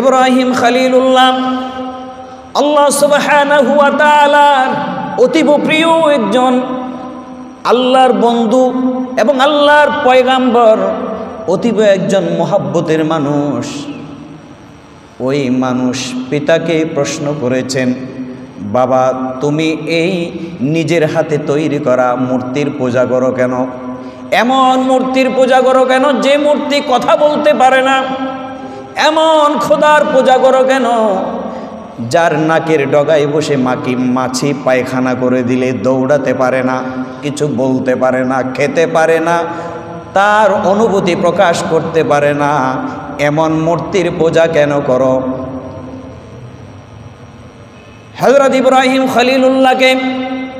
ইব্রাহিম খলিলুল্লাহ আল্লাহ সুবহানাহু ওয়া তাআলার অতীব প্রিয় একজন আল্লাহর বন্ধু এবং আল্লাহর পয়গাম্বর, অতীব একজন মহব্বতের মানুষ। ওই মানুষ পিতাকে প্রশ্ন করেছেন, বাবা তুমি এই নিজের হাতে তৈরি করা মূর্তির পূজা করো কেন? এমন মূর্তির পূজা করো কেন যে মূর্তি কথা বলতে পারে না? এমন খোদার পূজা করো কেন যার নাকের ডগায় বসে মাছি পায়খানা করে দিলে দৌড়াতে পারে না, কিছু বলতে পারে না, খেতে পারে না, তার অনুভূতি প্রকাশ করতে পারে না? এমন মূর্তির পূজা কেন করো? হযরত ইব্রাহিম খলিলুল্লাহকে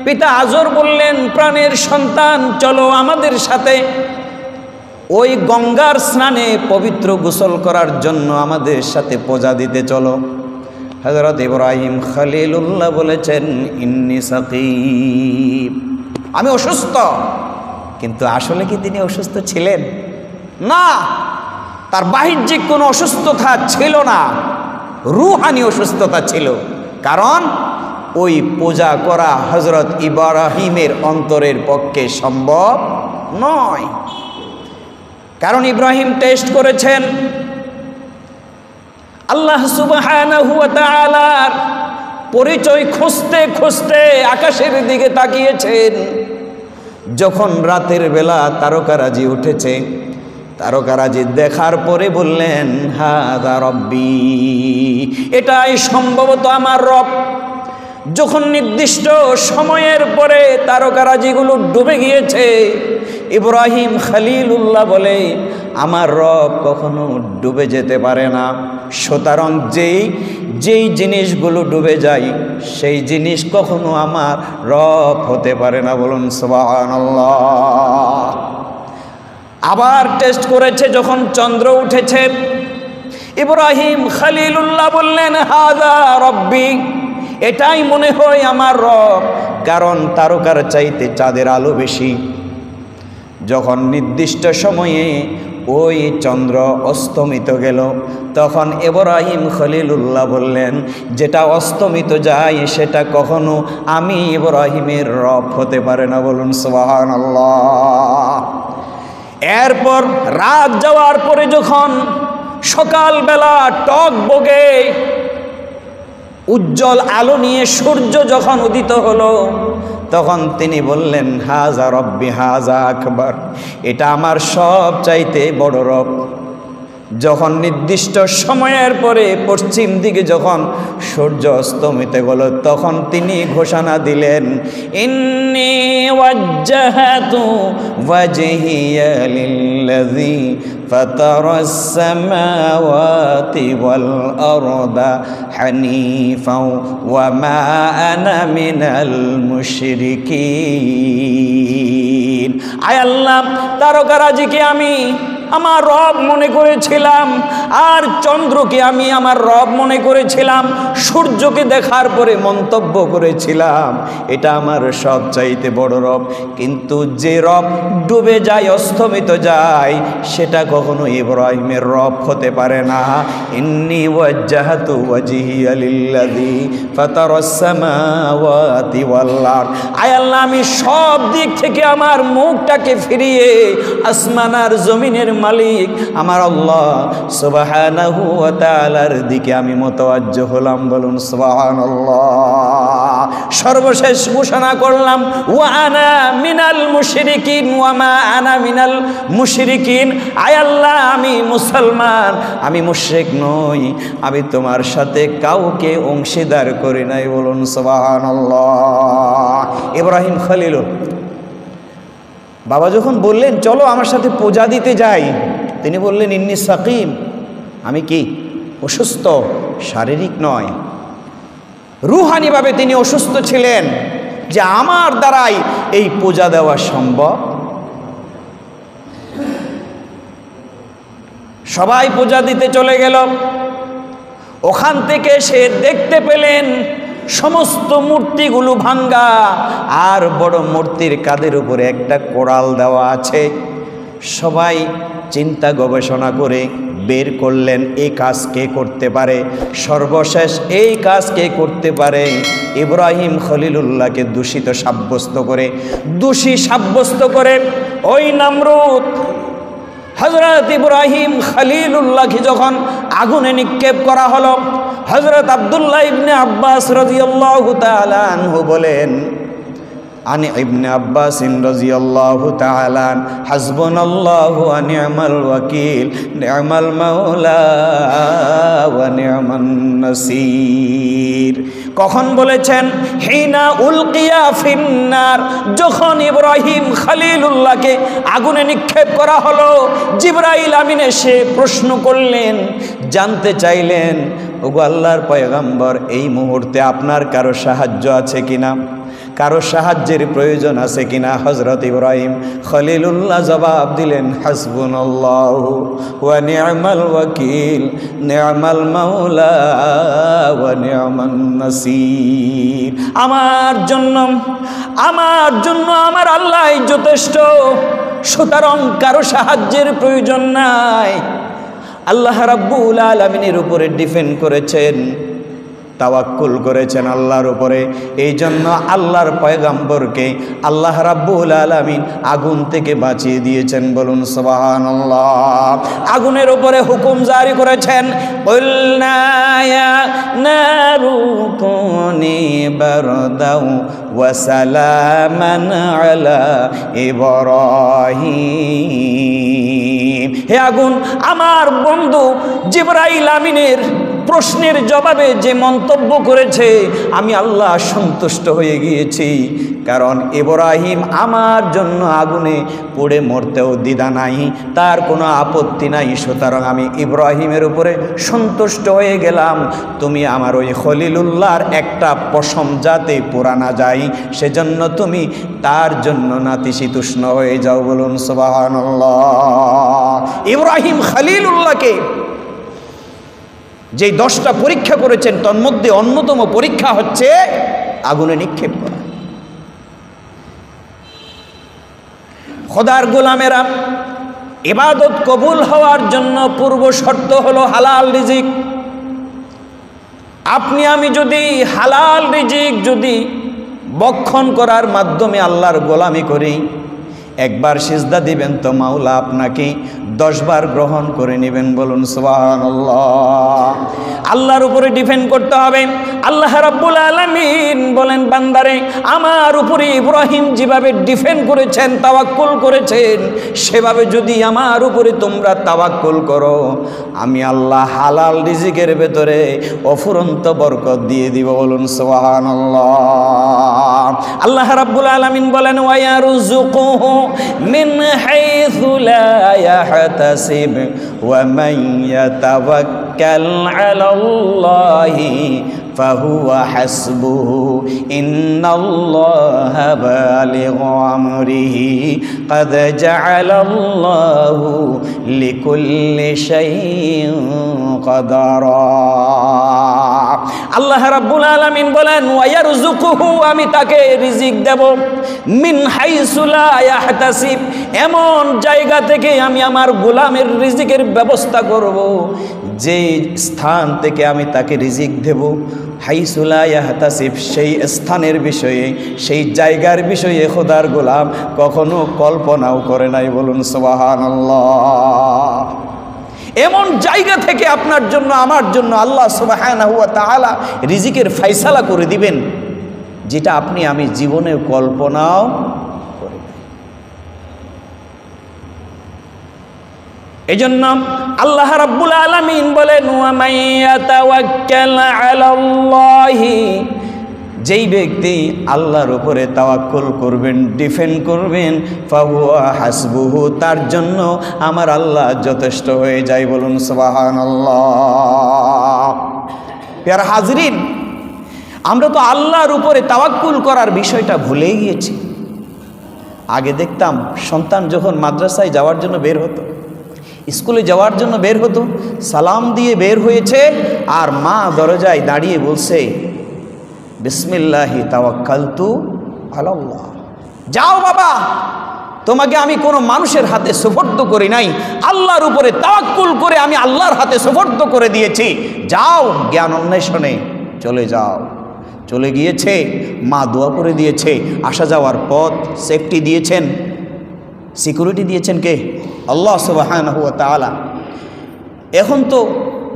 পিতা আজর বললেন, প্রাণের সন্তান চলো আমাদের সাথে ওই গঙ্গার স্নানে পবিত্র গোসল করার জন্য আমাদের সাথে পূজা দিতে চলো। হযরত ইব্রাহিম খলিলুল্লাহ বলেছেন, ইন্নী সাকিম, আমি অসুস্থ। কিন্তু আসলে কি তিনি অসুস্থ ছিলেন? না, তার বাহ্যিক কোনো অসুস্থতা ছিল না, রূহানি অসুস্থতা ছিল। কারণ ওই পূজা করা হযরত ইব্রাহিমের অন্তরের পক্ষে সম্ভব নয়। কারণ ইব্রাহিম টেস্ট করেছেন আল্লাহ সুবহানাহু ওয়া তাআলার পরিচয় খুঁজতে খুঁজতে আকাশের দিকে তাকিয়েছেন। যখন রাতের বেলা তারকারাজি উঠেছে, তারকারাজি দেখার পরে বললেন, হাযা রব্বি, এটাই সম্ভবত আমার রব। যখন নির্দিষ্ট সময়ের পরে তারকারাজিগুলো ডুবে গিয়েছে, ইব্রাহিম খলিলুল্লাহ বলে, আমার রব কখনো ডুবে যেতে পারে না। সুতরাং যেই জিনিসগুলো ডুবে যায় সেই জিনিস কখনো আমার রব হতে পারে না। বলুন সুবহানাল্লাহ। আবার টেস্ট করেছে, যখন চন্দ্র উঠেছে, ইব্রাহিম খলিলুল্লাহ বললেন, হাযা রব্বি, এটাই মনে হয় আমার রব, কারণ তারকার চাইতে চাঁদের আলো বেশি। যখন নির্দিষ্ট সময়ে ওই চন্দ্র অস্তমিত গেল, তখন ইব্রাহিম খলিলুল্লাহ বললেন, যেটা অস্তমিত যায় সেটা কখনো আমি ইব্রাহিমের রব হতে পারে না। বলুন সুবহানাল্লাহ। এরপর রাত যাওয়ার পরে যখন সকালবেলা টকবগে উজ্জ্বল আলো নিয়ে সূর্য যখন উদিত হলো, তখন তিনি বললেন, হাযা রব্বি হাযা আকবার, এটা আমার সব চাইতে বড় রব। যখন নির্দিষ্ট সময়ের পরে পশ্চিম দিকে যখন সূর্য অস্তমিত গেল, তখন তিনি ঘোষণা দিলেন, ইন্নী ওয়াজ্জাহাতু ওয়াজহিয়া লিল্লাযী ফাতারাস সামাওয়াতি ওয়াল আরদা হানিফাও ওয়া মা আনা মিনাল মুশরিকিন। আয় আল্লাহ, তারকারাজিকে আমি আমার রব মনে করেছিলাম, আর চন্দ্রকে আমি আমার রব মনে করেছিলাম, সূর্যকে দেখার পরে মন্তব্য করেছিলাম এটা আমার সবচাইতে বড় রব। কিন্তু যে রব ডুবে যায়, অস্তমিত যায়, সেটা কখনো ইব্রাহিমের রব হতে পারে না। ইন্নী ওয়াজ্জাহাতু ওয়াজহিয়া লিল্লাযী ফাতারাস সামাওয়াতি ওয়াল আরদ, আয় আল্লাহ, আমি সব দিক থেকে আমার মুখটাকে ফিরিয়ে আসমান আর জমিনের মালিক আমার আল্লাহ সুবহানাহু ওয়া তাআলার দিকে আমি মুতাওয়াজ্জিহ হলাম। বলুন সুবহানাল্লাহ। সর্বশেষ ঘোষণা করলাম, ওয়া আনা মিনাল মুশরিকিন ওয়া মা আনা মিনাল মুশরিকিন, আয় আল্লাহ, আমি মুসলমান, আমি মুশরিক নই, আমি তোমার সাথে কাউকে অংশীদার করি নাই। বলুন সুবহানাল্লাহ। ইব্রাহিম খলিল বাবা যখন বললেন, চলো আমার সাথে পূজা দিতে যাই, তিনি বললেন, ইন্নী সাকিম, আমি কি অসুস্থ, শারীরিক নয়, রূহানিভাবে তিনি অসুস্থ ছিলেন, যে আমার দ্বারাই এই পূজা দেওয়া সম্ভব। সবাই পূজা দিতে চলে গেল। ওখান থেকে সে দেখতে পেলেন সমস্ত মূর্তিগুলো ভাঙ্গা, আর বড় মূর্তির কাঁধের উপরে একটা কোড়াল দেওয়া আছে। সবাই চিন্তা গবেষণা করে বের করলেন এই কাজ কে করতে পারে। সর্বশেষ এই কাজ কে করতে পারে? ইব্রাহিম খলিলুল্লাহকে দোষী সাব্যস্ত করে ওই নমরুদ হযরত ইব্রাহিম খলিলুল্লাহকে যখন আগুনে নিক্ষেপ করা হলো, হযরত আব্দুল্লাহ ইবনে আব্বাস রাদিয়াল্লাহু তাআলা আনহু বলেন, আনি ইবনে আব্বাস রাদিয়াল্লাহু তাআলা হাসবুনাল্লাহু ওয়া নি'মাল ওয়াকিল নি'মাল মাওলা ওয়া নি'মান নাসির। কখন বলেছেন? হিনা উলকিয়া ফিন্নার, যখন ইব্রাহিম খলিলুল্লাহকে আগুনে নিক্ষেপ করা হলো, জিবরাইল আমিন এসে প্রশ্ন করলেন, জানতে চাইলেন, ওগো আল্লাহর পয়গম্বর, এই মুহূর্তে আপনার কারো সাহায্য আছে কিনা, কারো সাহায্যের প্রয়োজন আছে কিনা? হযরত ইব্রাহিম খলিলুল্লাহ জবাব দিলেন, হাসবুনাল্লাহু ওয়া নি'মাল ওয়াকিল নি'মাল মাওলা ওয়া নি'মান নাসির। আমার জন্য আমার আল্লাহই যথেষ্ট, সুতরাং কারো সাহায্যের প্রয়োজন নাই। আল্লাহ রাব্বুল আলামিনের উপরে ডিপেন্ড করেছেন, তাওয়াক্কুল করেছেন আল্লাহর উপরে। এই জন্য আল্লাহর পয়গম্বরকে আল্লাহ রাব্বুল আলামিন আগুন থেকে বাঁচিয়ে দিয়েছেন। বলুন সুবহানাল্লাহ। আগুনের উপরে হুকুম জারি করেছেন, কুলনা ইয়া নারু কুনি বারদাও ওয়া সালামান আলা ইব্রাহিম। হে আগুন, আমার বন্ধু জিবরাইল আমিনের প্রশ্নের জবাবে যে মন্তব্য করেছে, আমি আল্লাহ সন্তুষ্ট হয়ে গিয়েছি, কারণ ইব্রাহিম আমার জন্য আগুনে পুড়ে মরতেও দ্বিধা নাই, তার কোনো আপত্তি নাই। সুতরাং আমি ইব্রাহিমের উপরে সন্তুষ্ট হয়ে গেলাম। তুমি আমার ওই খলিলুল্লাহর একটা পশম যাতে পোড়া না যায়, সেজন্য তুমি তার জন্য নাতিশীতোষ্ণ হয়ে যাও। বলুন সুবহানাল্লাহ। ইব্রাহিম খলিলুল্লাহকে যে 10টা পরীক্ষা করেছেন, তার মধ্যে অন্যতম পরীক্ষা হচ্ছে আগুনে নিক্ষেপ করা। খোদার গোলামেরা, ইবাদত কবুল হওয়ার জন্য পূর্ব শর্ত হলো হালাল রিজিক। আপনি আমি যদি হালাল রিজিক যদি বক্ষণ করার মাধ্যমে আল্লাহর গোলামি করি, একবার সিজদা দিবেন তো মাওলা আপনাকে 10 বার গ্রহণ করে নেবেন। বলুন সুবহানাল্লাহ। আল্লাহর উপরে ডিপেন্ড করতে হবে। আল্লাহ রাব্বুল আলামিন বলেন, বান্দারে, আমার উপরে ইব্রাহিম যেভাবে ডিপেন্ড করেছেন, তাওয়াক্কুল করেছেন, সেভাবে যদি আমার উপরে তোমরা তাওয়াক্কুল করো, আমি আল্লাহ হালাল রিজিকের ভেতরে অফুরন্ত বরকত দিয়ে দিব। বলুন সুবহানাল্লাহ। আল্লাহ রাব্বুল আলামিন বলেন, ওয়া ইয়ারযুকুহু মিন হাইথু লা ইয়াহতাসিব ওয়া মান ইয়াতাওয়াক্কাল আলাল্লাহি ফাহুয়া হাসবুহু ইন্নাল্লাহা বালিগু আমরিহি ক্বাদ জাআলাল্লাহু লিকুল্লি শাইইন কদরা। আল্লাহ রাব্বুল আলামিন বলেন, ওয়া ইয়ারযুকুহু, আমি তাকে রিজিক দেব, মিন হাইসু লা ইয়াহতাসিব, এমন জায়গা থেকে আমি আমার গোলামের রিজিকের ব্যবস্থা করব, যে স্থান থেকে আমি তাকে রিজিক দেব, হাইসু লা ইয়াহতাসিব, সেই স্থানের বিষয়ে, সেই জায়গার বিষয়ে খোদার গোলাম কখনো কল্পনাও করে নাই। বলুন সুবহানাল্লাহ। এমন জায়গা থেকে আপনার জন্য আমার জন্য আল্লাহ সুবহানাহু ওয়া তাআলা রিজিকের ফয়সালা করে দিবেন, যেটা আপনি আমি জীবনে কল্পনাও করি নাই। এজন্য আল্লাহ রাব্বুল আলামিন বলেন, ওয়া মান ইয়াতাওয়াক্কাল আলাল্লাহি, যেই ব্যক্তি আল্লাহর উপরে তাওয়াক্কুল করবেন, ডিপেন্ড করবেন, ফাহুয়া হাসবুহু, তার জন্য আমার আল্লাহ যথেষ্ট হয়ে যায়। বলুন সুবহানাল্লাহ। প্রিয় হাজরিন, আমরা তো আল্লাহর উপরে তাওয়াক্কুল করার বিষয়টা ভুলেই গিয়েছি। আগে দেখতাম সন্তান যখন মাদ্রাসায় যাওয়ার জন্য বের হতো, স্কুলে যাওয়ার জন্য বের হতো, সালাম দিয়ে বের হয়েছে, আর মা দরজায় দাঁড়িয়ে বলছে, বিসমিল্লাহি তাওয়াক্কালতু আলাল্লাহ, যাও বাবা, তোমাকে আমি কোনো মানুষের হাতে সুপর্দ করি নাই, আল্লাহর উপরে তাওয়াক্কুল করে আমি আল্লাহর হাতে সুপর্দ করে দিয়েছি। যাও জ্ঞান অন্বেষণে চলে যাও। চলে গিয়েছে, মা দোয়া করে দিয়েছে, আসা যাওয়ার পথ সেফটি দিয়েছেন, সিকিউরিটি দিয়েছেন কে? আল্লাহ সুবহানাহু ওয়া তাআলা। এখন তো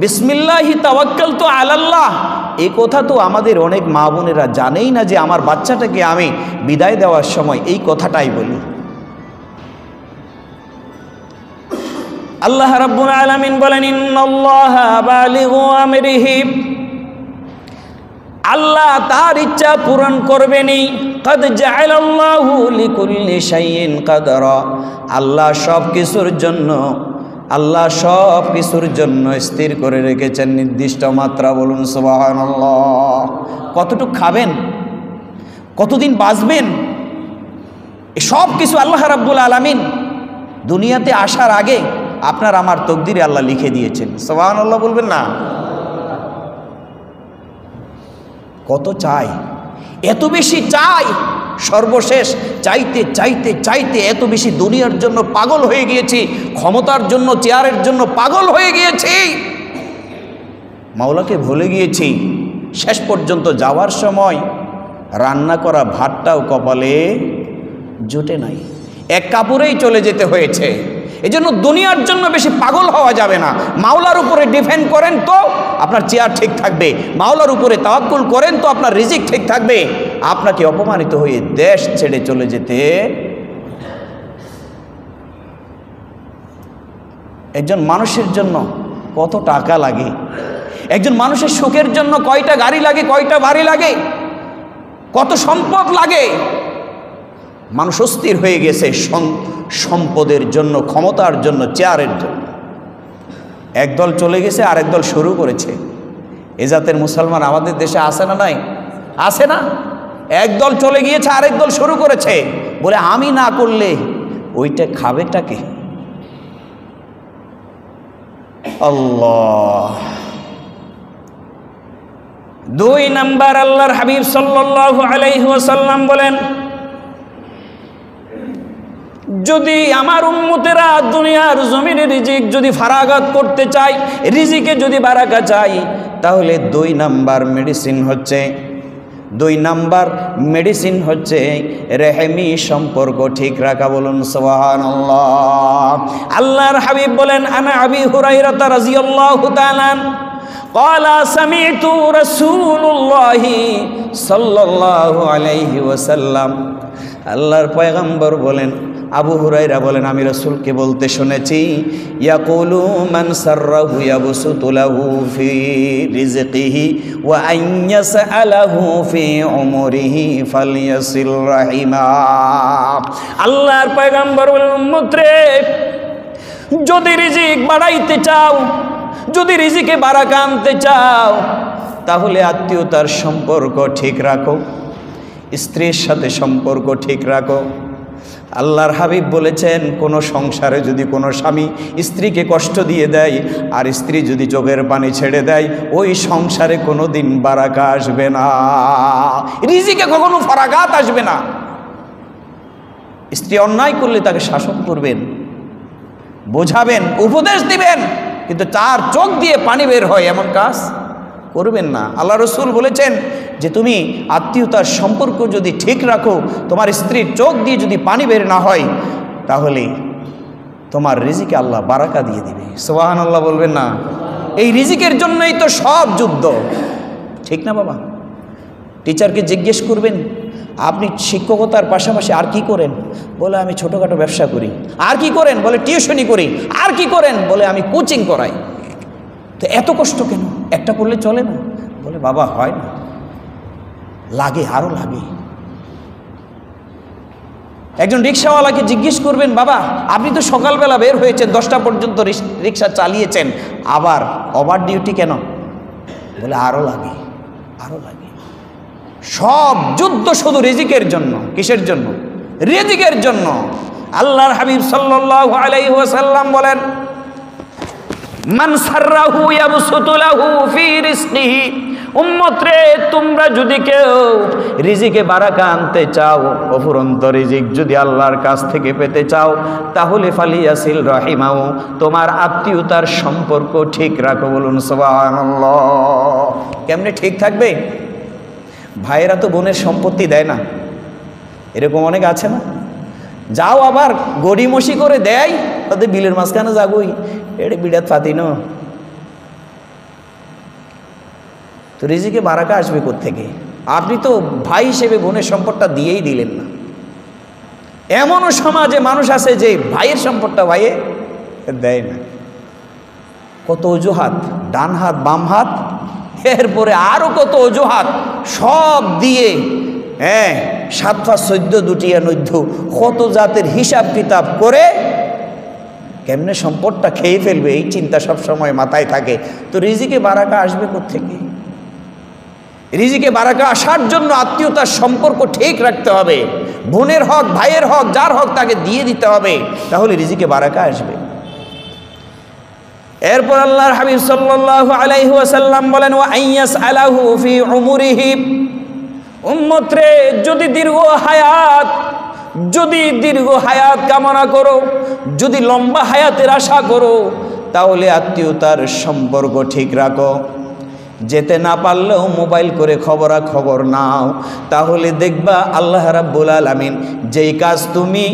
বিসমিল্লাহি তাওয়াক্কালতু আলাল্লাহ, এই কথা তো আমাদের অনেক মা বোনেরা জানেই না যে আমার বাচ্চাটাকে আমি বিদায় দেওয়ার সময় এই কথাটাই বলি। আল্লাহ রাব্বুল আলামিন বলেন, ইন্নাল্লাহা বালিগু আমরিহি, আল্লাহ তার ইচ্ছা পূরণ করবেনই। কদ জাআলাল্লাহু লিকুল্লি শাইইন কদরা, আল্লাহ সব কিছুর জন্য স্থির করে রেখেছেন নির্দিষ্ট মাত্রা। বলুন সুবহানাল্লাহ। কতটুকু খাবেন, কতদিন বাঁচবেন, সব কিছু আল্লাহ রাব্বুল আলামিন দুনিয়াতে আসার আগে আপনার আমার তকদিরে আল্লাহ লিখে দিয়েছেন। সুবহানাল্লাহ বলবেন না? কত চাই, এত বেশি চাই, সর্বশেষ চাইতে চাইতে চাইতে এত বেশি দুনিয়ার জন্য পাগল হয়ে গিয়েছি, ক্ষমতার জন্য, চেয়ারের জন্য পাগল হয়ে গিয়েছি, মাওলাকে ভুলে গিয়েছি। শেষ পর্যন্ত যাওয়ার সময় রান্না করা ভাতটাও কপালে জুটে নাই, এক কাপড়েই চলে যেতে হয়েছে। এজন্য দুনিয়ার জন্য বেশি পাগল হওয়া যাবে না। মাওলার উপরে ডিপেন্ড করেন তো আপনার চেয়ার ঠিক থাকবে, মাওলার উপরে তাওয়াক্কুল করেন তো আপনার রিজিক ঠিক থাকবে। আপনাকে অপমানিত হয়ে দেশ ছেড়ে চলে যেতে, একজন মানুষের জন্য কত টাকা লাগে, একজন মানুষের সুখের জন্য কয়টা গাড়ি লাগে, কয়টা বাড়ি লাগে, কত সম্পদ লাগে। মানুষ অস্থির হয়ে গেছে সম্পদের জন্য, ক্ষমতার জন্য, চেয়ারের জন্য। একদল চলে গেছে, আরেক দল শুরু করেছে। এ জাতের মুসলমান আমাদের দেশে আছে না? নাই, আছে না? একদল চলে গিয়েছে, আরেক দল শুরু করেছে, বলে আমি না করলে ওইটা খাবেটাকে। আল্লাহ। 2 নাম্বার, আল্লাহর হাবিব সাল্লাল্লাহু আলাইহি ওয়াসাল্লাম বলেন, যদি আমার উম্মতেরা দুনিয়ার জমিনে রিজিক যদি ফারাগাত করতে চায়, রিজিকে যদি বারাকা চাই, তাহলে 2 নাম্বার মেডিসিন হচ্ছে রেহমি সম্পর্ক ঠিক রাখা। বলুন সুবহানাল্লাহ। আল্লাহর হাবিব বলেন, আনা আবি হুরায়রা রাদিয়াল্লাহু তাআলা قال سمعت رسول الله صلى الله عليه وسلم, আল্লাহর পয়গম্বর বলেন, আবু হুরায়রা বলেন, আমি রাসূলকে বলতে শুনেছি, ইয়াকুলু মান সাররাহু ইয়াবসুতু লাহু ফি রিজকিহি ওয়া আন ইয়াসআলাহু ফি উমরিহি ফালইয়াসিল রাহিমা। আল্লাহর পয়গম্বর বলেন, উম্মত রে, যদি রিজিক বাড়াইতে চাও, যদি রিজিকে বারাকা আনতে চাও, তাহলে আত্মীয়তার সম্পর্ক ঠিক রাখো, স্ত্রীর সাথে সম্পর্ক ঠিক রাখো। আল্লাহর হাবিব বলেছেন, কোনো সংসারে যদি কোনো স্বামী স্ত্রীকে কষ্ট দিয়ে দেয় আর স্ত্রী যদি চোখের পানি ছেড়ে দেয়, ওই সংসারে কোনো দিন বারাকা আসবে না, রিজিকে কখনো ফারাগাত আসবে না। স্ত্রী অন্যায় করলে তাকে শাসন করবেন, বোঝাবেন, উপদেশ দিবেন, কিন্তু তার চোখ দিয়ে পানি বের হয় এমন কাজ করবেন না। আল্লাহ রসুল বলেছেন যে তুমি আত্মীয়তার সম্পর্ক যদি ঠিক রাখো, তোমার স্ত্রীর চোখ দিয়ে যদি পানি বের না হয়, তাহলে তোমার রিজিকে আল্লাহ বারাকা দিয়ে দিবে। সুবহানাল্লাহ বলবেন না? এই রিজিকের জন্যই তো সব যুদ্ধ, ঠিক না বাবা? টিচারকে জিজ্ঞেস করবেন, আপনি শিক্ষকতার পাশাপাশি আর কি করেন? বলে আমি ছোটোখাটো ব্যবসা করি। আর কি করেন? বলে টিউশনি করি। আর কি করেন? বলে আমি কোচিং করাই। তো এত কষ্ট কেন? একটা করলে চলে না? বলে বাবা হয় না, লাগে, আরও লাগে। একজন রিক্সাওয়ালাকে জিজ্ঞেস করবেন, বাবা আপনি তো সকালবেলা বের হয়েছেন, 10টা পর্যন্ত রিক্সা চালিয়েছেন, আবার ওভার ডিউটি কেন? বলে আরও লাগে, আরও লাগে। সব যুদ্ধ শুধু রিজিকের জন্য। কিসের জন্য? রিজিকের জন্য। আল্লাহর হাবিব সাল্লাল্লাহু আলাইহি ওয়াসাল্লাম বলেন, মান সাররাহু ইয়াবসুতু লাহু ফি রিজকিহি, উম্মত রে তোমরা যদি কেউ রিজিকে বারাকা আনতে চাও, অফুরন্ত রিজিক যদি আল্লাহর কাছ থেকে পেতে চাও, তাহলে ফালিয়াসিল রাহিমাহু, তোমার আত্মীয়তার সম্পর্ক ঠিক রাখো। বলুন সুবহানাল্লাহ। কেমনে ঠিক থাকবে? ভাইয়েরা তো বোনের সম্পত্তি দেয় না, এরকম অনেক আছে না? যাও আবার গড়িমসি করে দেয়, তাদের বিলের মাঝখানে যাগই, এটা বিড়াত ফাতি ন। তো রিজিকে বারাকা আসবে কোত্থেকে? আপনি তো ভাই হিসেবে বোনের সম্পদটা দিয়েই দিলেন না। এমনও সমাজে মানুষ আছে যে ভাইয়ের সম্পদটা ভাইয়ে দেয় না। কত অজুহাত, ডান হাত বাম হাত, এরপরে আরো কত অজুহাত, সব দিয়ে 7 ৫ 14 দুটিয়া নৈধ্য কত জাতের হিসাব কিতাব করে কেমনে সম্পদটা খেয়ে ফেলবে এই চিন্তা সব সময় মাথায় থাকে। তো রিজিকে বারাকা আসবে কোত্থেকে? রিজিকে বারাকা আসার জন্য আত্মীয়তার সম্পর্ক ঠিক রাখতে হবে। বোনের হক, ভাইয়ের হক, যার হক তাকে দিয়ে দিতে হবে, তাহলে রিজিকে বারাকা আসবে। এরপর আল্লাহর হাবিব সাল্লাল্লাহু আলাইহি ওয়াসাল্লাম বলেন, ওয়া আইয়াস আলাহু ফি উমরিহি, উম্মত রে যদি দীর্ঘ হায়াত কামনা করো, যদি লম্বা হায়াতের আশা করো, তাহলে আত্মীয়তার সম্পর্ক ঠিক রাখো। যেতে না পারলেও মোবাইল করে খবরাখবর নাও, তাহলে দেখবা আল্লাহ রাব্বুল আলামিন যেই কাজ তুমি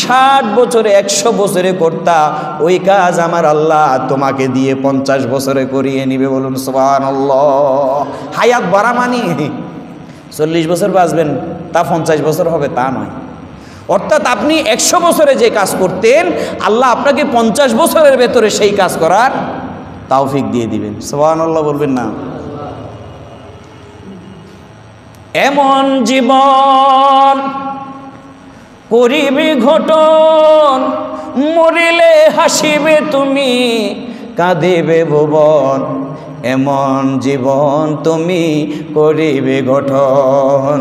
60 বছরে 100 বছরে করতা, ওই কাজ আমার আল্লাহ তোমাকে দিয়ে 50 বছরে করিয়ে নিবে। বলুন সুবহানাল্লাহ। হায়াত বাড়া মানে 40 বছর বাঁচবেন, তা 50 বছর হবে তা নয়। অর্থাৎ আপনি 100 বছরে যে কাজ করতেন, আল্লাহ আপনাকে 50 বছরের ভেতরে সেই কাজ করার তৌফিক দিয়ে দিবেন। সুবহানাল্লাহ বলবেন না? এমন জীবন করিবে ঘটন, মরিলে হাসিবে তুমি, কাঁদিবে ভুবন। এমন জীবন তুমি করিবে গঠন,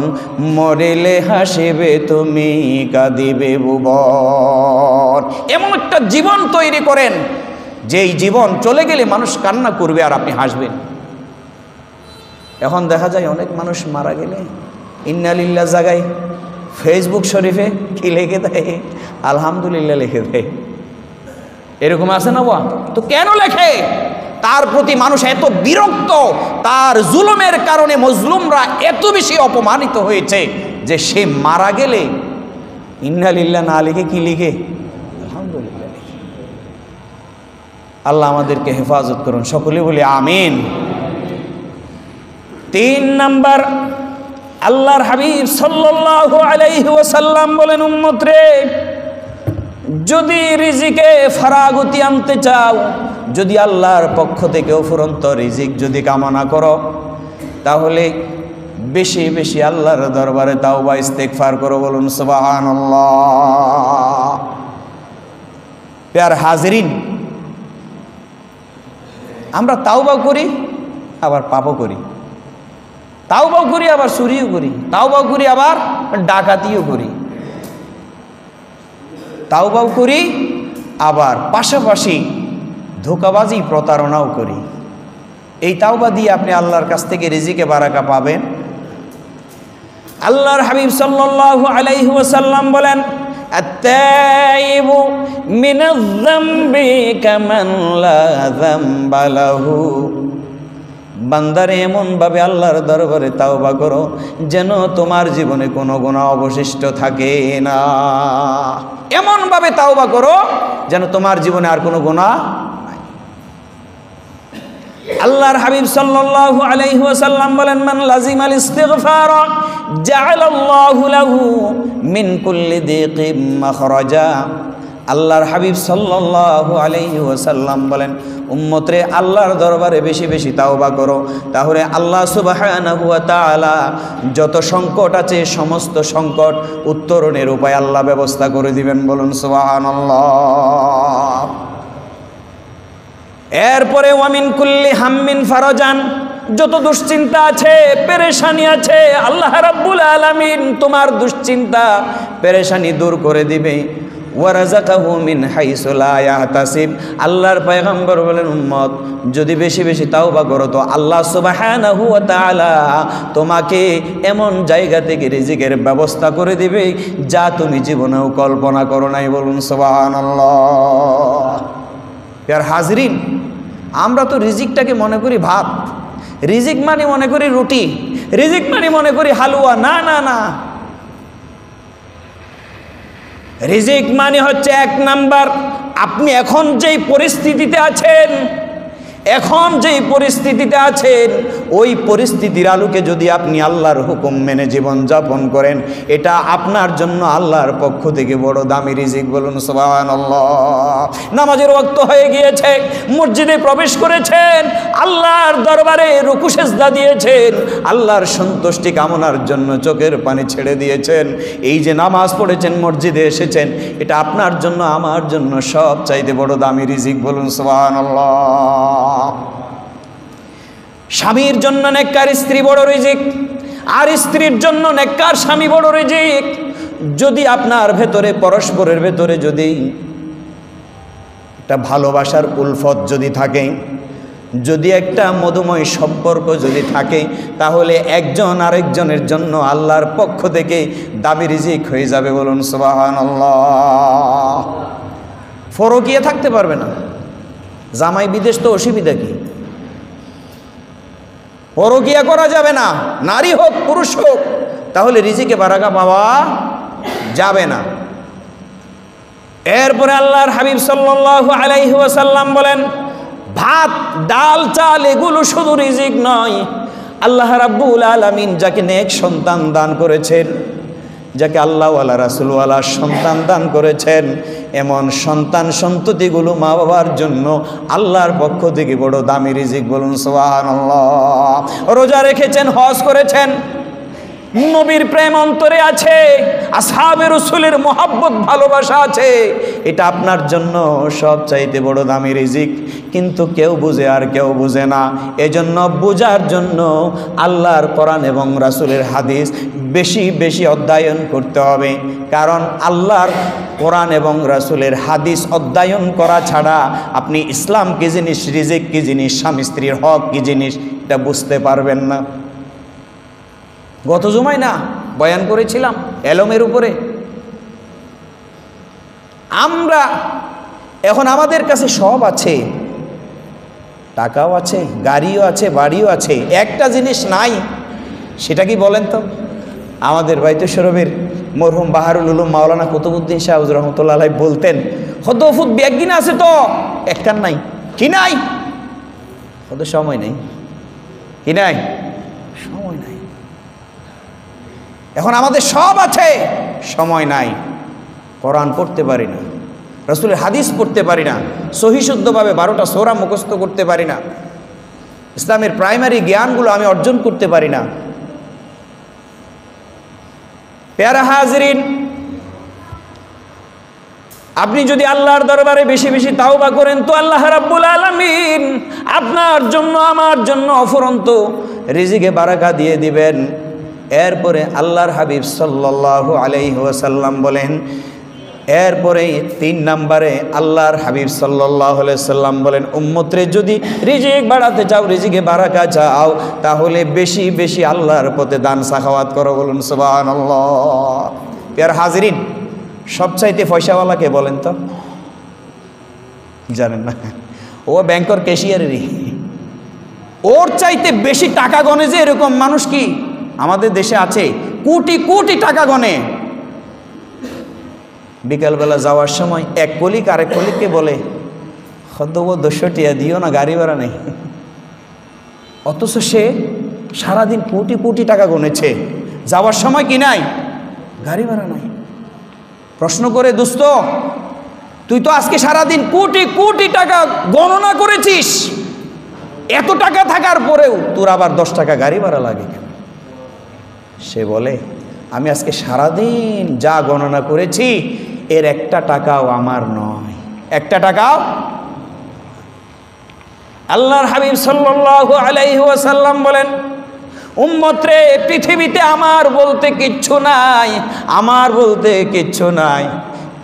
মরিলে হাসিবে তুমি, কাঁদিবে ভুবন। এমন একটা জীবন তৈরি করেন যেই জীবন চলে গেলে মানুষ কান্না করবে আর আপনি হাসবেন। এখন দেখা যায় অনেক মানুষ মারা গেলে ইন্না লিল্লাহ জায়গায় ফেসবুক শরীফে কি লিখে দেয়? আলহামদুলিল্লাহ লিখে দেয়। এরকম আছে না? তো কেন লেখে? তার প্রতি মানুষ এত বিরক্ত, তার জুলুমের কারণে মজলুমরা এত বেশি অপমানিত হয়েছে যে সে মারা গেলে ইন্না লিল্লাহ না লিখে কি লিখে? আলহামদুলিল্লাহ লিখে। আল্লাহ আমাদেরকে হেফাজত করুন, সকলে বলি আমিন। 3 নাম্বার, আল্লাহর হাবিব সাল্লাল্লাহু আলাইহি ওয়াসাল্লাম বলেন, উম্মত রে যদি রিজিকে ফারাগতি আনতে চাও, যদি আল্লাহর পক্ষ থেকে অফুরন্ত রিজিক যদি কামনা করো, তাহলে বেশি বেশি আল্লাহর দরবারে তাওবা ইস্তেগফার করো। বলুন সুবহানাল্লাহ। প্যার হাজিরিন, আমরা তাওবা করি আবার পাপও করি, তাওবাও করি আবার চুরিও করি, তাওবাও করি আবার ডাকাতিও করি, তাওবাও করি আবার পাশাপাশি ধোঁকাবাজি প্রতারণাও করি। এই তাওবা দিয়ে আপনি আল্লাহর কাছ থেকে রিজিকে বারাকা পাবেন। আল্লাহর হাবিব সাল্লাল্লাহু আলাইহি ওয়াসাল্লাম বলেন, আত-তাইবু মিনায-যামবি কামান লা যামবা লাহু। বান্দারে এমনভাবে আল্লাহর দরবারে তাওবা করো যেন তোমার জীবনে কোনো গুনাহ অবশিষ্ট থাকে না। এমনভাবে তাওবা করো যেন তোমার জীবনে আর কোনো গুনাহ নাই। আল্লাহর হাবিব সাল্লাল্লাহু আলাইহি ওয়াসাল্লাম বলেন, মান লাজিমাল ইস্তিগফার জাআলাল্লাহু লাহু মিন কুল্লি দিকিম মাখরাজা। আল্লাহর হাবিব সাল্লাল্লাহু আলাইহি ওয়াসাল্লাম বলেন, উম্মত রে আল্লাহর দরবারে বেশি বেশি তাওবা করো, তাহলে আল্লাহ সুবহানাহু ওয়া তাআলা যত সংকট আছে সমস্ত সংকট উত্তরণের উপায় আল্লাহ ব্যবস্থা করে দিবেন। বলুন সুবহানাল্লাহ। এরপরে ওয়ামিন কুল্লি হাম্মিন ফারাজান, যত দুশ্চিন্তা আছে পেরেশানি আছে আল্লাহ রাব্বুল আলামিন তোমার দুশ্চিন্তা পেরেশানি দূর করে দিবে। ওয়া রাযাকাহু মিন হাইসু লা ইয়াহতাসিব। আল্লাহর পয়গম্বর বলেন, উম্মত যদি বেশি বেশি তাওবা করো তো আল্লাহ সুবহানাহু ওয়া তাআলা তোমাকে এমন জায়গা থেকে রিজিকের ব্যবস্থা করে দিবে যা তুমি জীবনেও কল্পনা করো নাই। বলুন সুবহানাল্লাহ। প্রিয় হাজরিন, আমরা তো রিজিকটাকে মনে করি ভাত, রিজিক মানে মনে করি রুটি, রিজিক মানে মনে করি হালুয়া। না না না, রিজিক মানে হচ্ছে এক নাম্বার, আপনি এখন যেই পরিস্থিতিতে আছেন, এখন যেই পরিস্থিতিতে আছেন ওই পরিস্থিতির আলোকে যদি আপনি আল্লাহর হুকুম মেনে জীবন যাপন করেন, এটা আপনার জন্য আল্লাহর পক্ষ থেকে বড় দামি রিজিক। বলুন সুবহানাল্লাহ। নামাজের ওয়াক্ত হয়ে গিয়েছে, মসজিদে প্রবেশ করেছেন, আল্লাহর দরবারে রুকু সেজদা দিয়েছেন, আল্লাহর সন্তুষ্টি কামনার জন্য চোখের পানি ছেড়ে দিয়েছেন, এই যে নামাজ পড়েছেন, মসজিদে এসেছেন, এটা আপনার জন্য আমার জন্য সব চাইতে বড় দামি রিজিক। বলুন সুবহানাল্লাহ। স্বামীর জন্য নেককার স্ত্রী বড় রিজিক, আর স্ত্রীর জন্য নেককার স্বামী বড় রিজিক। যদি আপনার ভেতরে, পরস্পরের ভেতরে যদি একটা ভালোবাসার উলফত যদি থাকে, যদি একটা মধুময় সম্পর্ক যদি থাকে, তাহলে একজন আরেকজনের জন্য আল্লাহর পক্ষ থেকে দামি রিজিক হয়ে যাবে। বলুন সুবহানাল্লাহ। ফরকিয়ে থাকতে পারবে না। জামাই বিদেশ তো অসুবিধা কি? পরকিয়া করা যাবে না, নারী হোক পুরুষ হোক, তাহলে রিজিকে বারাকা পাওয়া যাবে না। এরপরে আল্লাহর হাবিব সাল্লাল্লাহু আলাইহি ওয়াসাল্লাম বলেন, ভাত ডাল চাল এগুলো শুধু রিজিক নয়, আল্লাহ রাব্বুল আলামিন যাকে নেক সন্তান দান করেছেন, যাকে আল্লাহওয়ালা রাসূলওয়ালা সন্তান দান করেছেন, এমন সন্তান সন্ততিগুলো মা বাবার জন্য আল্লাহর পক্ষ থেকে বড় দামি রিজিক। বলুন সুবহানাল্লাহ। রোজা রেখেছেন, হজ করেছেন, নবীর প্রেম অন্তরে আছে, আসহাবে রাসূলের মহব্বত ভালোবাসা আছে, এটা আপনার জন্য সব চাইতে বড় দামি রিজিক। কিন্তু কেউ বুঝে আর কেউ বুঝে না। এজন্য বুঝার জন্য আল্লাহর কোরআন এবং রাসূলের হাদিস বেশি বেশি অধ্যয়ন করতে হবে। কারণ আল্লাহর কোরআন এবং রাসূলের হাদিস অধ্যয়ন করা ছাড়া আপনি ইসলাম কি জিনিস, রিজিক কি জিনিস, স্বামী স্ত্রীর হক কি জিনিস, এটা বুঝতে পারবেন না। গত জুমায় না বয়ান করেছিলাম এলমের উপরে। আমরা এখন আমাদের কাছে সব আছে, টাকাও আছে, গাড়িও আছে, বাড়িও আছে, একটা জিনিস নাই, সেটা কি বলেন তো? আমাদের বাইতুল শরীফের মরহুম বাহারুল উলুম মাওলানা কুতুবউদ্দিন শাহ হুজুর রহমতুল্লাহ আলাইহি বলতেন, হদফুত ব্যাগিন আছে তো একটার নাই। কি নাই? হদ সময় নেই। কি নাই? সময় নাই। এখন আমাদের সব আছে, সময় নাই। কোরআন পড়তে পারি না, রাসূলের হাদিস পড়তে পারি না, সহিহ শুদ্ধভাবে 12টা সূরা মুখস্থ করতে পারি না, ইসলামের প্রাইমারি জ্ঞানগুলো আমি অর্জন করতে পারি না। প্যারা হাজরিন, আপনি যদি আল্লাহর দরবারে বেশি বেশি তাওবা করেন তো আল্লাহ রাব্বুল আলামিন আপনার জন্য, আমার জন্য অফুরন্ত রিজিকে বারাকা দিয়ে দিবেন। এরপরে আল্লাহর হাবিব সাল্লাল্লাহু আলাইহি ওয়াসাল্লাম বলেন, এরপরে 3 নম্বরে আল্লাহর হাবিব সাল্লাল্লাহু আলাইহি ওয়াসাল্লাম বলেন, উম্মতরে যদি রিজিক বাড়াতে চাও, রিজিকে বারাকা চাও, তাহলে বেশি বেশি আল্লাহর পথে দান সাখাওয়াত করো। বলুন সুবহানাল্লাহ। প্রিয় হাজরিন, সবচাইতে পয়সাওয়ালাকে বলেন তো? জানেন না? ও ব্যাংকের ক্যাশিয়ারেরই। ওর চাইতে বেশি টাকা গনে যে এরকম মানুষ কি আমাদের দেশে আছে? কোটি কোটি টাকা গনে। বিকালবেলা যাওয়ার সময় এক কলিক আরেক কলিককে বলে, খদ্দব 200 টাকা দিও না, গাড়ি ভাড়া নেই। অথচ সে সারাদিন কোটি কোটি টাকা গনেছে, যাওয়ার সময় কি নাই? গাড়ি ভাড়া নাই। প্রশ্ন করে, দোস্ত তুই তো আজকে সারাদিন কোটি কোটি টাকা গণনা করেছিস, এত টাকা থাকার পরেও তোর আবার 10 টাকা গাড়ি ভাড়া লাগে কেন? সে বলে, আমি আজকে সারাদিন যা গণনা করেছি এর একটা টাকাও আমার নয়, একটা টাকাও। আল্লাহর হাবিব সাল্লাল্লাহু আলাইহি ওয়াসাল্লাম বলেন, উম্মত রে, পৃথিবীতে আমার বলতে কিচ্ছু নাই, আমার বলতে কিচ্ছু নাই।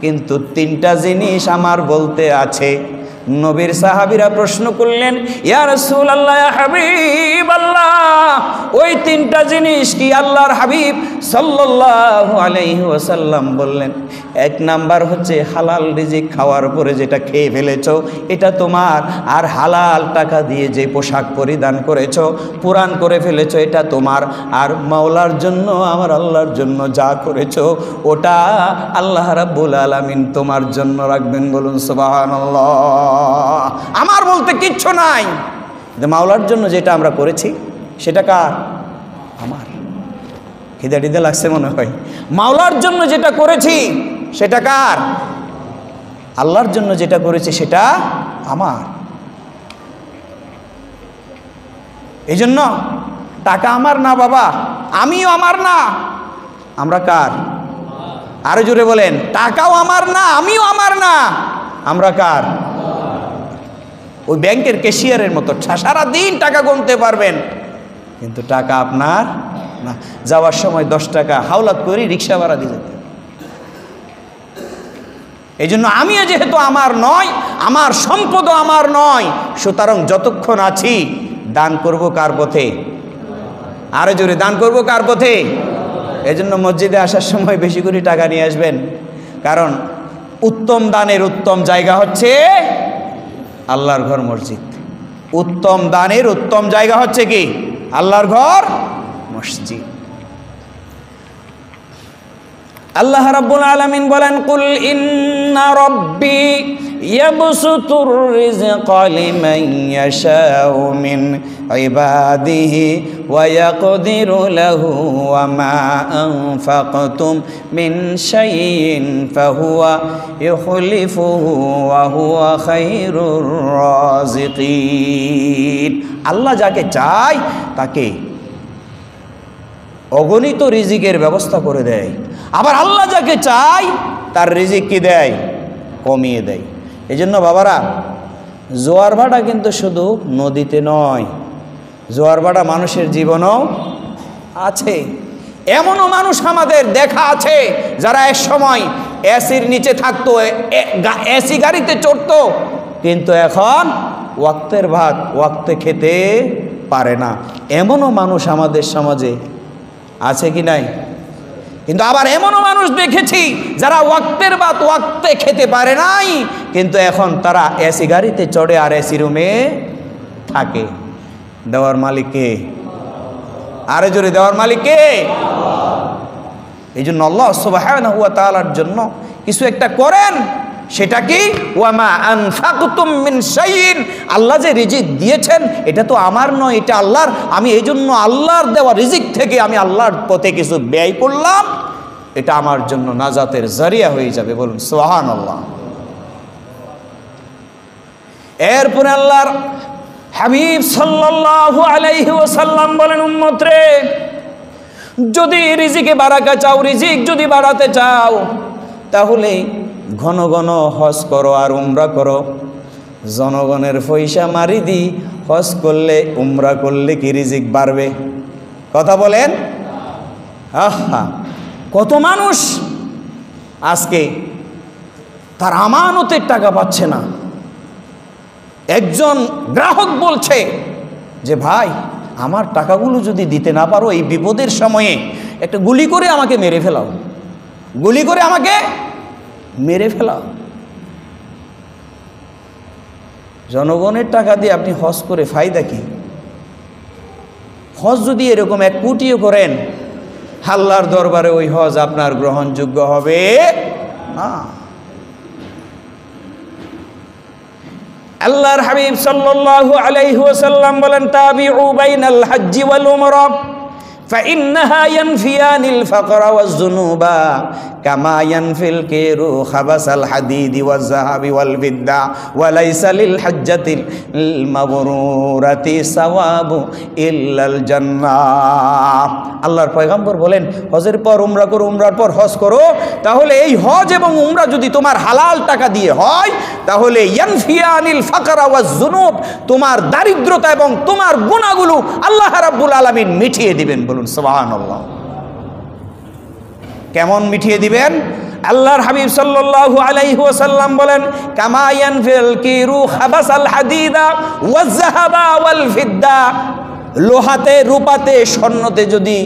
কিন্তু তিনটা জিনিস আমার বলতে আছে। নবীর সাহাবীরা প্রশ্ন করলেন, ইয়া রাসূলুল্লাহ, ইয়া হাবিবাল্লাহ, ওই তিনটা জিনিস কি? আল্লাহর হাবিব সাল্লাল্লাহু আলাইহি ওয়াসাল্লাম বললেন, এক নাম্বার হচ্ছে হালাল রিজিক খাওয়ার পরে যেটা খেয়ে ফেলেছো এটা তোমার, আর হালাল টাকা দিয়ে যে পোশাক পরিধান করেছো, পুরান করে ফেলেছো, এটা তোমার, আর মাওলার জন্য, আমার আল্লাহর জন্য যা করেছো ওটা আল্লাহ রাব্বুল আলামিন তোমার জন্য রাখবেন। বলুন সুবহানাল্লাহ। আমার বলতে কিচ্ছু নাই, মাওলার জন্য যেটা আমরা করেছি সেটা কার? আমার। খিদে টিদে লাগছে মনে হয়। মাওলার জন্য যেটা করেছি সেটা কার? আল্লাহর জন্য যেটা করেছি সেটা আমার। এই জন্য টাকা আমার না বাবা, আমিও আমার না, আমরা কার? আরো জোরে বলেন, টাকাও আমার না, আমিও আমার না, আমরা কার? ওই ব্যাংকের ক্যাশিয়ারের মতো সারা দিন টাকা গুনতে পারবেন, কিন্তু টাকা আপনার না। যাওয়ার সময় 10 টাকা হাওলাত করে রিক্সা ভাড়া দিয়ে যেতে। এই জন্য আমিও যেহেতু আমার নয়, আমার সম্পদও আমার নয়, সুতরাং যতক্ষণ আছি দান করব কার পথে? আরো জোরে, দান করব কার পথে? এই জন্য মসজিদে আসার সময় বেশি করে টাকা নিয়ে আসবেন, কারণ উত্তম দানের উত্তম জায়গা হচ্ছে আল্লাহর ঘর, মসজিদ। উত্তম দানের উত্তম জায়গা হচ্ছে কি? আল্লাহর ঘর, মসজিদ। আল্লাহ রাব্বুল আলামিন বলেন, কুল ইন্না রাব্বি ইয়াবসুতুর রিজকা লিমান ইয়াশাউ মিন ইবাদিহি ওয়া ইয়াকদিরু লাহু ওয়া মা আনফাকতুম মিন শাইইন ফাহুয়া ইউখলিফুহু ওয়া হুয়া খায়রুর রাযিকিন। আল্লাহ যাকে চায় তাকে অগণিত রিজিকের ব্যবস্থা করে দেয়, আবার আল্লাহ যাকে চায় তার রিজিক কি দেয়? কমিয়ে দেয়। এই জন্য বাবারা, জোয়ার ভাটা কিন্তু শুধু নদীতে নয়, জোয়ার ভাটা মানুষের জীবনেও আছে। এমনও মানুষ আমাদের দেখা আছে যারা এক সময় এসির নিচে থাকতো, এসি গাড়িতে চড়তো, কিন্তু এখন ওয়াক্তের ভাত ওয়াক্তে খেতে পারে না। এমনও মানুষ আমাদের সমাজে আছে কি নাই? কিন্তু আবার এমনও মানুষ দেখেছি যারা ওয়াক্তের ভাত ওয়াক্তে খেতে পারে নাই, কিন্তু এখন তারা এসি গাড়িতে চড়ে আর এসি রুমে থাকে। দেওয়ার মালিককে, আরে জোরে, দেওয়ার মালিককে। এই জন্য আল্লাহ সুবহানাহু ওয়া তাআলার জন্য কিছু একটা করেন, সেটা কি? ওয়ামা আনফাকতুম মিন শাইইন, আল্লাহ যে রিজিক দিয়েছেন এটা তো আমার নয়, এটা আল্লাহর। আমি এই জন্য আল্লাহর দেওয়া রিজিক থেকে আমি আল্লাহর পথে কিছু ব্যয় করলাম, এটা আমার জন্য নাজাতের জারিয়া হয়ে যাবে। বলুন সুবহানাল্লাহ। এরপরে আল্লাহর হাবিব সাল্লাল্লাহু আলাইহি ওয়াসাল্লাম বলেন, উম্মত রে, যদি রিজিকে বারাকা চাও, রিজিক যদি বাড়াতে চাও, তাহলে ঘন ঘন হজ করো আর উমরা করো। জনগণের পয়সা মারি দি হজ করলে উমরা করলে কি রিজিক বাড়বে? কথা বলেন। আহা, কত মানুষ আজকে তার আমানতের টাকা পাচ্ছে না। একজন গ্রাহক বলছে যে, ভাই আমার টাকাগুলো যদি দিতে না পারো, এই বিপদের সময়ে একটা গুলি করে আমাকে মেরে ফেলাও, গুলি করে আমাকে মেরে ফেলাও। জনগণের টাকা দিয়ে আপনি হজ করে ফায়দা কি? হজ যদি এরকম 1 কোটিও করেন, আল্লাহর দরবারে ওই হজ আপনার গ্রহণযোগ্য হবে না। আল্লাহর হাবিব সাল্লাল্লাহু আলাইহি ওয়াসাল্লাম বলেন, তাবিউ বাইনাল হজ্জি ওয়াল উমরা فإنها ينفيان الفقر والذنوب كما ينفي الكير خبث الحديد والذهب والفضة وليس للحجة المبرورة ثواب إلا الجنة। আল্লাহর পয়গম্বর বলেন, হজের পর উমরা করো, উমরার পর হজ করো, তাহলে এই হজ এবং উমরা যদি তোমার হালাল টাকা দিয়ে হয়, তাহলে ইয়ানফিয়ানিল ফাকরা ওয়াজ যুনুব, তোমার দারিদ্রতা এবং তোমার গুনাহগুলো আল্লাহ রাব্বুল আলামিন মিটিয়ে দিবেন। বলুন সুবহানাল্লাহ। কেমন মিটিয়ে দিবেন? আল্লাহর হাবিব সাল্লাল্লাহু আলাইহি ওয়াসাল্লাম বলেন, কামা ইয়ানফিল কিরু খাবাসাল হাদিদা ওয়াজ যাহাবা ওয়াল ফিদ্দা, লোহাতে, রূপাতে, স্বর্ণতে যদি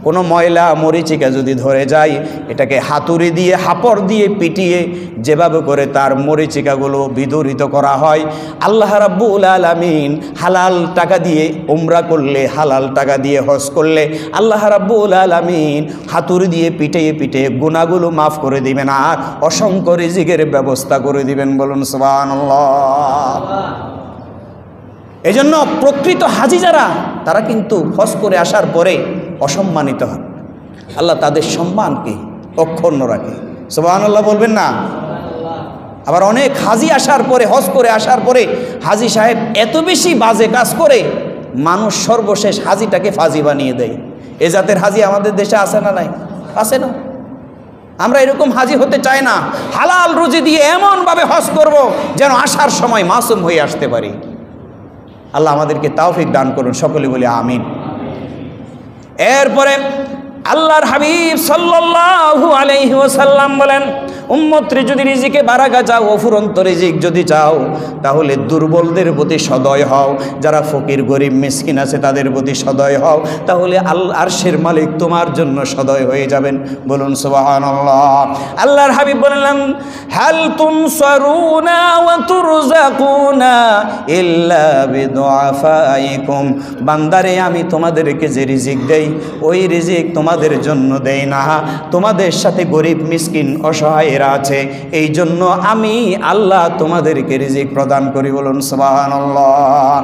কোনো ময়লা মরিচিকা যদি ধরে যায়, এটাকে হাতুড়ি দিয়ে, হাপড় দিয়ে পিটিয়ে যেভাবে করে তার মরিচিকাগুলো বিদূরিত করা হয়, আল্লাহ রাব্বুল আলামিন হালাল টাকা দিয়ে উমরা করলে, হালাল টাকা দিয়ে হজ করলে আল্লাহ রাব্বুল আলামিন হাতুড়ি দিয়ে পিটিয়ে পিটিয়ে গুনাহগুলো মাফ করে দিবেন আর অসংখ্য রিজিকের ব্যবস্থা করে দিবেন। বলুন সুবহানাল্লাহ। এই জন্য প্রকৃত হাজি যারা, তারা কিন্তু হজ করে আসার পরে অসম্মানিত হন, আল্লাহ তাদের সম্মানকে অক্ষুণ্ণ রাখে। সুবহানাল্লাহ বলবেন না? আবার অনেক হাজি আসার পরে, হজ করে আসার পরে হাজি সাহেব এত বেশি বাজে কাজ করে, মানুষ সর্বশেষ হাজিটাকে ফাজি বানিয়ে দেয়। এ জাতের হাজি আমাদের দেশে আছে না নাই? আছে না? আমরা এরকম হাজি হতে চাই না। হালাল রুজি দিয়ে এমনভাবে হজ করব যেন আসার সময় মাসুম হয়ে আসতে পারি। আল্লাহ আমাদেরকে তাওফিক দান করুন, সকলে বলি আমিন। এরপরে আল্লাহর হাবিব সাল্লাল্লাহু আলাইহি ওয়াসাল্লাম বলেন, উম্মতরে যদি রিজিকে বারাকা চাও, অফুরন্ত রিজিক যদি চাও, তাহলে দুর্বলদের প্রতি সদয় হও, যারা ফকির গরিব মিসকিন আছে তাদের প্রতি সদয় হও, তাহলে আরশের মালিক তোমার জন্য সদয় হয়ে যাবেন। বলুন সুবহানাল্লাহ। আল্লাহর হাবিব বললেন, হাল তুনসারুনা ওয়া তুরজাকুনা ইল্লা বিদুআফাইকুম, বান্দারে আমি তোমাদেরকে যে রিজিক দেই, ওই রিজিক তোমাদের জন্য দেই না, তোমাদের সাথে গরিব মিসকিন অসহায়রা আছে, এই জন্য আমি আল্লাহ তোমাদেরকে রিজিক প্রদান করি। বলুন সুবহানাল্লাহ।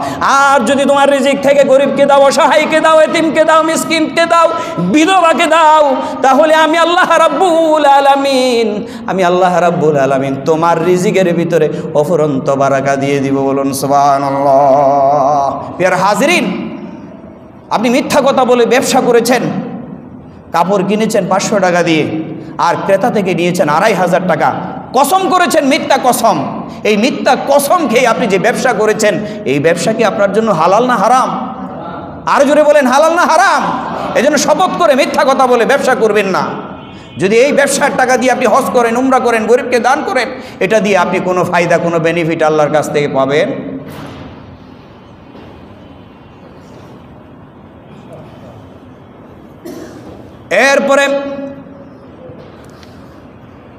আর যদি তোমার রিজিক থেকে গরিবকে দাও, অসহায়কে দাও, এতিমকে দাও, মিসকিনকে দাও, বিধবাকে দাও, তাহলে আমি আল্লাহ রাব্বুল আলামিন, আমি আল্লাহ রাব্বুল আলামিন তোমার রিজিকের ভিতরে অফুরন্ত বারাকা দিয়ে দিব। বলুন সুবহানাল্লাহ। প্রিয় হাজিরিন, আপনি মিথ্যা কথা বলে ব্যবসা করেছেন, কাপড় কিনেছেন 500 টাকা দিয়ে, আর ক্রেতা থেকে নিয়েছেন 2500 টাকা, কসম করেছেন মিথ্যা কসম। এই মিথ্যা কসম খেয়ে আপনি যে ব্যবসা করেছেন, এই ব্যবসা কি আপনার জন্য হালাল না হারাম? আর জোরে বলেন, হালাল না হারাম? এই জন্য শপথ করে মিথ্যা কথা বলে ব্যবসা করবেন না। যদি এই ব্যবসার টাকা দিয়ে আপনি হজ করেন, উমরা করেন, গরিবকে দান করেন, এটা দিয়ে আপনি কোনো ফায়দা, কোনো বেনিফিট আল্লাহর কাছ থেকে পাবেন? এরপরে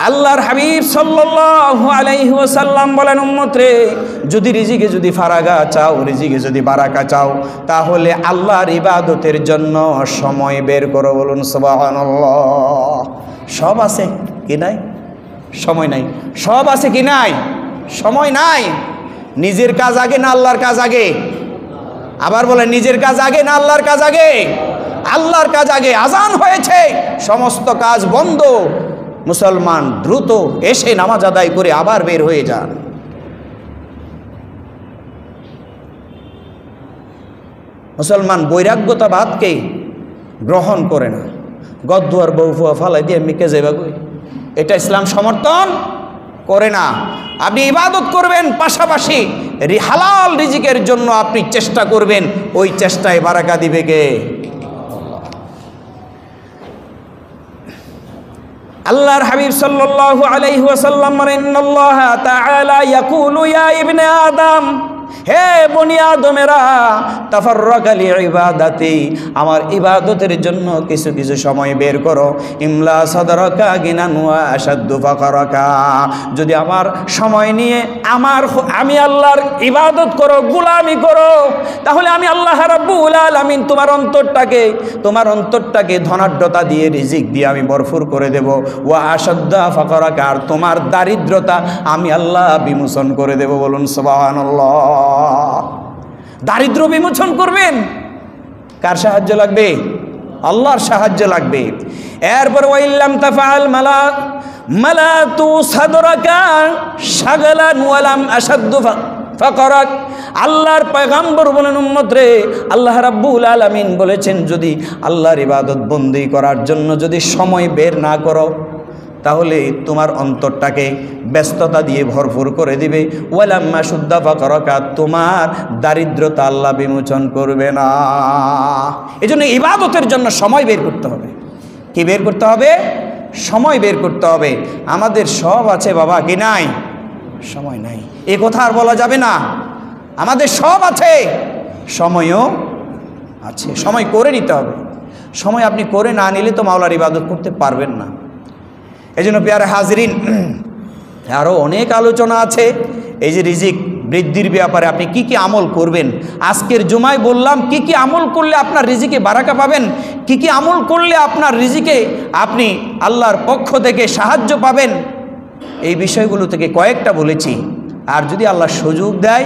আল্লাহর হাবিব সাল্লাল্লাহু আলাইহি ওয়াসাল্লাম বলেন, উম্মত রে, যদি রিজিকে যদি ফারাগা চাও, রিজিকে যদি বারাকা চাও, তাহলে আল্লাহর ইবাদতের জন্য সময় বের করো। বলুন সুবহানাল্লাহ। সব আছে কি নাই? সময় নাই। সব আছে কি নাই? সময় নাই। নিজের কাজ আগে না আল্লাহর কাজ আগে? আবার বলেন, নিজের কাজ আগে না আল্লাহর কাজ আগে? আল্লাহর কাজ আগে। আজান হয়েছে, সমস্ত কাজ বন্ধ, মুসলমান দ্রুত এসে নামাজ আদায় করে আবার বের হয়ে যান। মুসলমান বৈরাগ্যতাবাদকে গ্রহণ করে না। গদ্দুয়ার বউফুয়া ফালাই দিয়ে মিকে যাইবা কই, এটা ইসলাম সমর্থন করে না। আপনি ইবাদত করবেন, পাশাপাশি হালাল রিজিকের জন্য আপনি চেষ্টা করবেন, ওই চেষ্টায় বারাকা দিবে কে? আল্লাহর হাবিব সাল্লাল্লাহু আলাইহি ওয়াসাল্লাম বলেন, ইন্নাল্লাহা তাআলা ইয়াকুলু ইয়া ইবনে আদম, হে বনি আদমেরা, তাফাররাকা লিইবাদাতি, আমার ইবাদতের জন্য কিছু কিছু সময় বের করো। ইমলা সাদরাকা গিনান ওয়া আশাদ্দু ফাকরাকা, যদি আমার সময় নিয়ে আমি আল্লাহর ইবাদত করো, গোলামি করো, তাহলে আমি আল্লাহ রাব্বুল আলামিন তোমার অন্তরটাকে ধনাঢ্যতা দিয়ে, রিজিক দিয়ে আমি ভরপুর করে দেব। ওয়া আশাদ্দা ফাকরাকা, আর তোমার দারিদ্রতা আমি আল্লাহ বিমোচন করে দেব। বলুন সুবহানাল্লাহ। দারিদ্র বিমোচন করবেন, কার সাহায্য লাগবে? আল্লাহর সাহায্য লাগবে। এরপর ওয়াইল্লাম তাফআল মালাতু সাদরাকা শাগালান ওয়ালাম আশাদ্দু ফাকরাক, আল্লাহর পয়গম্বর বলেন, উম্মত রে, আল্লাহ রাব্বুল আলামিন বলেছেন, যদি আল্লাহর ইবাদত বন্দি করার জন্য যদি সময় বের না করো, তাহলে তোমার অন্তরটাকে ব্যস্ততা দিয়ে ভরপুর করে দিবে। ওয়ালাম্মা শুদ্ধা ফাকরাকা, তোমার দারিদ্রতা আল্লাহ বিমোচন করবে না। এই জন্য ইবাদতের জন্য সময় বের করতে হবে। কি বের করতে হবে? সময় বের করতে হবে। আমাদের সব আছে বাবা, কি নাই? সময় নাই, এ কথা আর বলা যাবে না। আমাদের সব আছে, সময়ও আছে, সময় করে নিতে হবে। সময় আপনি করে না নিলে তো মাওলার ইবাদত করতে পারবেন না। এই জন্য প্যারে হাজরিন, আরও অনেক আলোচনা আছে। এই যে রিজিক বৃদ্ধির ব্যাপারে আপনি কি কি আমল করবেন, আজকের জুমায় বললাম কি কি আমল করলে আপনার রিজিকে বারাকা পাবেন, কি কি আমল করলে আপনার রিজিকে আপনি আল্লাহর পক্ষ থেকে সাহায্য পাবেন, এই বিষয়গুলো থেকে কয়েকটা বলেছি। আর যদি আল্লাহ সুযোগ দেয়,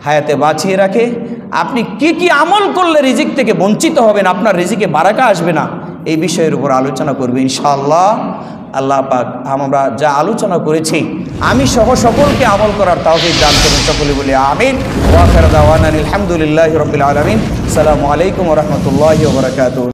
হায়াতে বাঁচিয়ে রাখে, আপনি কি কি আমল করলে রিজিক থেকে বঞ্চিত হবেন, আপনার রিজিকে বারাকা আসবে না, এই বিষয়ের উপর আলোচনা করবে ইনশাআল্লাহ। আল্লাহ পাক আমরা যা আলোচনা করেছি আমি সহ সকলকে আমল করার তৌফিক দান করুন। সকলে বলি আমিন। ওয়া আখিরু দাওয়ানা আলহামদুলিল্লাহি রাব্বিল আলামিন। আসসালামু আলাইকুম ওয়া রাহমাতুল্লাহি ওয়া বারাকাতুহু।